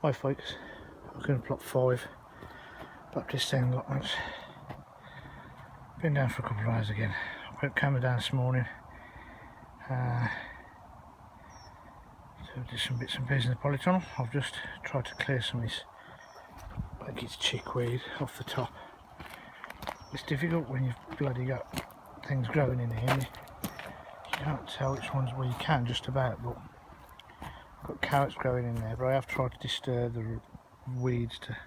Hi folks, I'm going to plot 5 Baptist allotments. Been down for a couple of hours again. I put camera down this morning to do some bits and pieces in the polytunnel. I've just tried to clear some of this, I think it's chickweed, off the top. It's difficult when you've bloody got things growing in here. You can't tell which ones, well you can just about, but I've got carrots growing in there, but I have tried to disturb the weeds to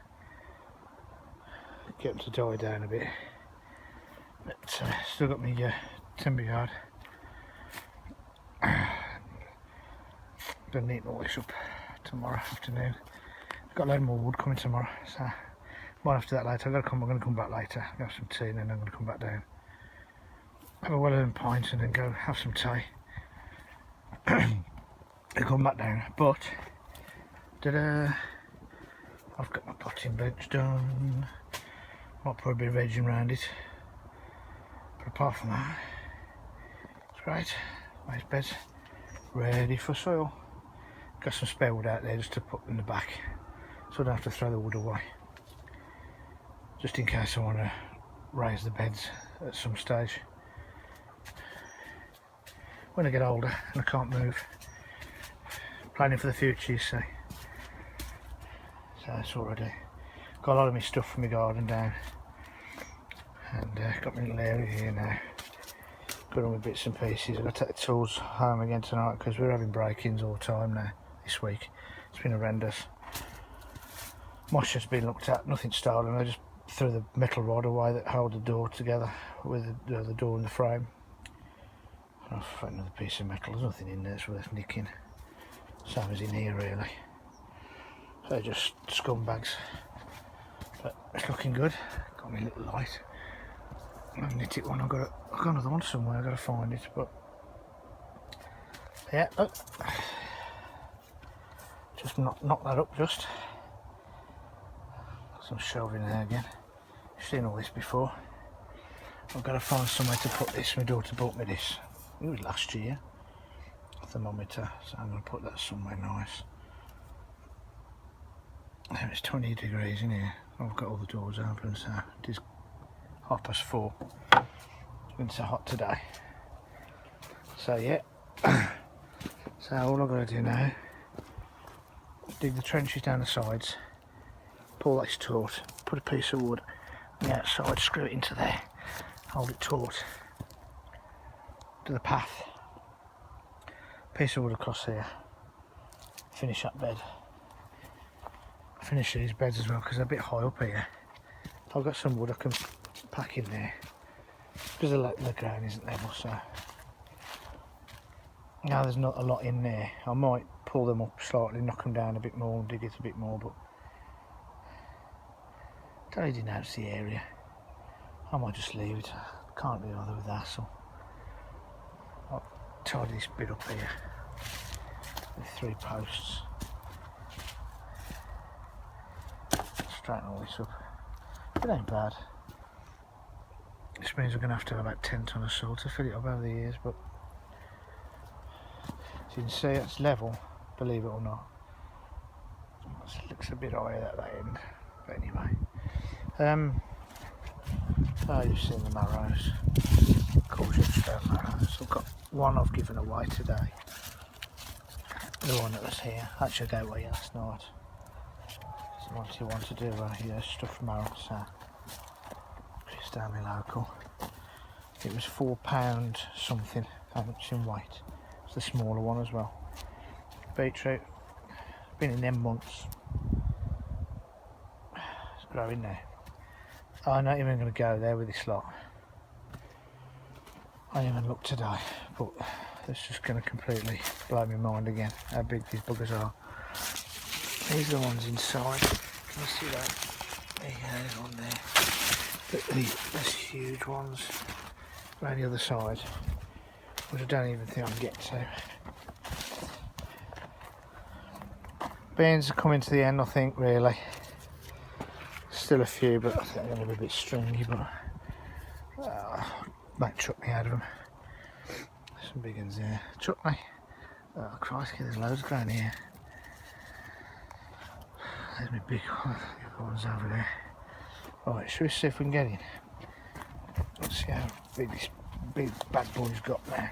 get them to die down a bit. But still got my timber yard. Gonna neaten all this up tomorrow afternoon. I've got a load more wood coming tomorrow, so more after that later. I'm going to come back later, have some tea, and then I'm going to come back down, have a well-earned pint, and then go have some tea and come back down. But I've got my potting bench done. Might put a bit of edging around it, but apart from that, it's great. Nice beds ready for soil. Got some spare wood out there just to put in the back, so I don't have to throw the wood away, just in case I want to raise the beds at some stage when I get older and I can't move. Planning for the future, you see. So that's what I do. Got a lot of my stuff from my garden down, and got my little area here now. Got all my bits and pieces. I've got to take the tools home again tonight because we're having break-ins all the time now this week. It's been horrendous. Mosh has been looked at, nothing stolen. I just threw the metal rod away that held the door together with the door and the frame. I'll find another piece of metal. There's nothing in there that's worth nicking. Same as in here really. So just scumbags. But it's looking good. Got my little light. Magnetic one. I've got another one somewhere. I've got to find it. But yeah, look. Just knock that up. Just some shelving there again. I've seen all this before. I've got to find somewhere to put this. My daughter bought me this. It was last year. A thermometer. So I'm going to put that somewhere nice. It's 20 degrees in here. I've got all the doors open, so it is 4:30. It's been so hot today. So yeah. So all I've got to do now, dig the trenches down the sides, pull this taut, put a piece of wood on the outside, screw it into there, hold it taut to the path, piece of wood across here, finish that bed. Finish these beds as well because they're a bit high up here. I've got some wood I can pack in there because the ground isn't level, so now there's not a lot in there. I might pull them up slightly, knock them down a bit more and dig it a bit more, but don't really denounce the area. I might just leave it. Can't be bothered with the hassle. I'll tidy this bit up here with 3 posts. Straighten all this up. It ain't bad. This means we're going to have about 10 tonne of soil to fill it up over the years, but as you can see it's level, believe it or not. It looks a bit higher at that end, but anyway. Oh, you've seen the marrows, cautious stone marrows. I've got one I've given away today. The one that was here, actually I gave away last night. What you want to do stuff marrow, so it's down my local. It was £4 something, how much in weight. It's the smaller one as well. Beetroot, been in them months. It's growing there. I'm not even going to go there with this lot. I didn't even look today, but it's just going to completely blow my mind again how big these buggers are. These are the ones inside. Can you see that? Yeah, there's one there. But there's huge ones around the other side, which I don't even think I can get to. Beans are coming to the end, I think, really. Still a few, but I think they're going to be a bit stringy, but might chuck me out of them. Some big ones there. Chuck me. Oh, Christ, there's loads growing here. There's my big one. The other one's over there. Right, should we see if we can get in? Let's see how big this big bad boy's got now.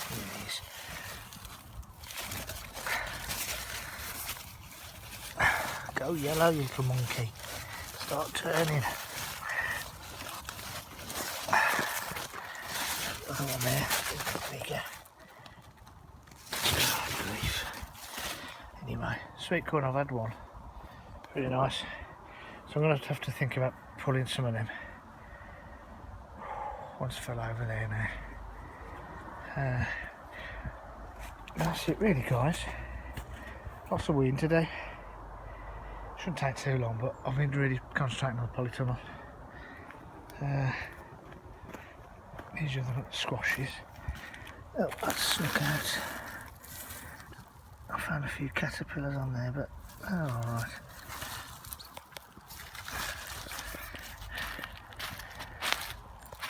Here he is. Go yellow, you little monkey. Start turning. Other one there, a bit bigger. Oh, grief. Anyway, sweet corn, I've had one. Pretty nice. So I'm going to have to think about pulling some of them. One's fell over there now. That's it really, guys. Lots of weeding today. Shouldn't take too long, but I've been really concentrating on the polytunnel. These are the squashes. Oh, that's snuck out. I found a few caterpillars on there, but they're alright.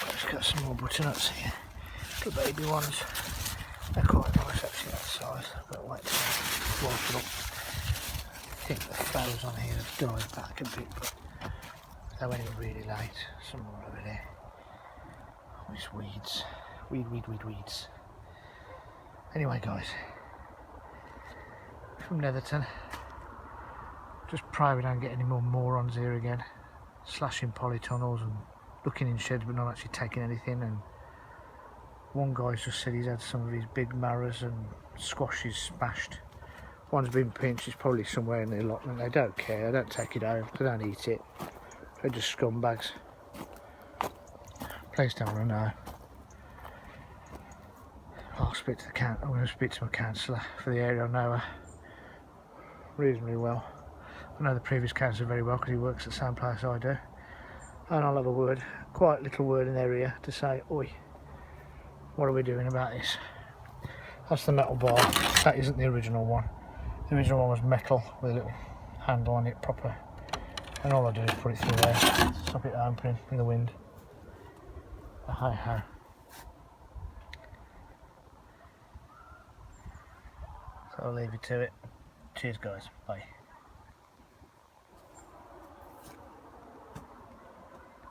I've just got some more butternuts here. The baby ones. They're quite nice actually, that size. But wait till I wipe it up. I think the flowers on here have died back a bit, but they went in really late. Some more over there. Oh, it's weeds. Weeds. Anyway, guys, from Netherton, just praying we don't get any more morons here again, slashing polytunnels and looking in sheds but not actually taking anything. And one guy's just said he's had some of his big marrows and squashes smashed. One's been pinched, it's probably somewhere in the allotment. They don't care, they don't take it home, they don't eat it. They're just scumbags. Please don't want to know. I'll speak to the I'm going to speak to my councillor for the area. I know her reasonably well. I know the previous councillor very well because he works at the same place I do. And I'll have a word, quite little word in their ear to say, oi, what are we doing about this? That's the metal bar. That isn't the original one. The original one was metal with a little handle on it proper. And all I do is put it through there, stop it opening in the wind. Hi ho. So I'll leave you to it. Cheers guys, bye.